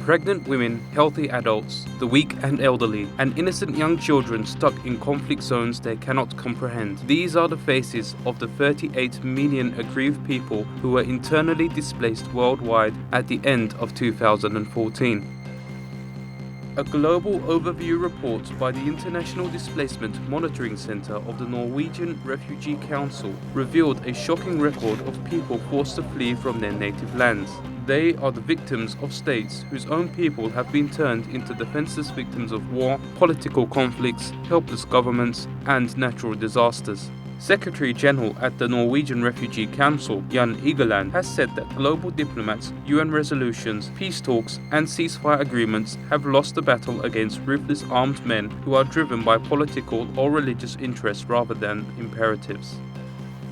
pregnant women, healthy adults, the weak and elderly, and innocent young children stuck in conflict zones they cannot comprehend. These are the faces of the 38 million aggrieved people who were internally displaced worldwide at the end of 2014. A global overview report by the International Displacement Monitoring Center of the Norwegian Refugee Council revealed a shocking record of people forced to flee from their native lands. They are the victims of states whose own people have been turned into defenseless victims of war, political conflicts, helpless governments, and natural disasters. Secretary General at the Norwegian Refugee Council, Egeland, has said that global diplomats, UN resolutions, peace talks, and ceasefire agreements have lost the battle against ruthless armed men who are driven by political or religious interests rather than imperatives.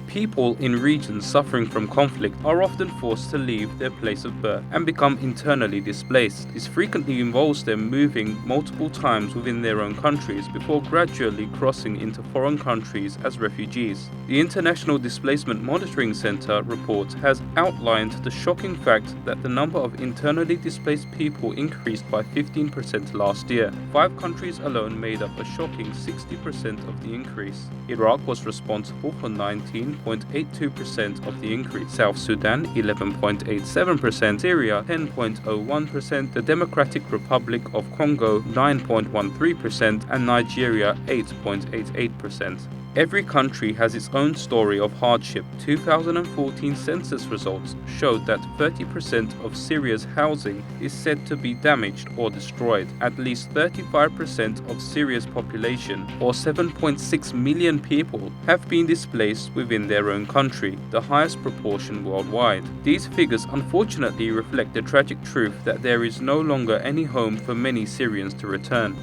People in regions suffering from conflict are often forced to leave their place of birth and become internally displaced. This frequently involves them moving multiple times within their own countries before gradually crossing into foreign countries as refugees. The International Displacement Monitoring Center report has outlined the shocking fact that the number of internally displaced people increased by 15% last year. 5 countries alone made up a shocking 60% of the increase. Iraq was responsible for 19.82% of the increase, South Sudan 11.87%, Syria 10.01%, the Democratic Republic of Congo 9.13%, and Nigeria 8.88%. Every country has its own story of hardship. 2014 census results showed that 30% of Syria's housing is said to be damaged or destroyed. At least 35% of Syria's population, or 7.6 million people, have been displaced within their own country, the highest proportion worldwide. These figures unfortunately reflect the tragic truth that there is no longer any home for many Syrians to return.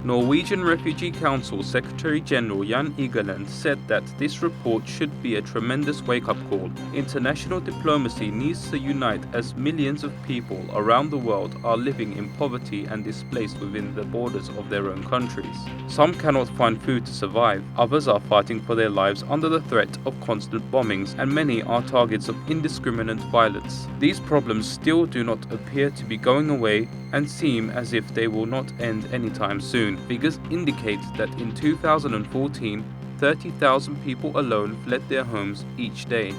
Norwegian Refugee Council Secretary General Jan Egeland said that this report should be a tremendous wake-up call. International diplomacy needs to unite as millions of people around the world are living in poverty and displaced within the borders of their own countries. Some cannot find food to survive, others are fighting for their lives under the threat of constant bombings, and many are targets of indiscriminate violence. These problems still do not appear to be going away and seem as if they will not end anytime soon. Figures indicate that in 2014, 30,000 people alone fled their homes each day.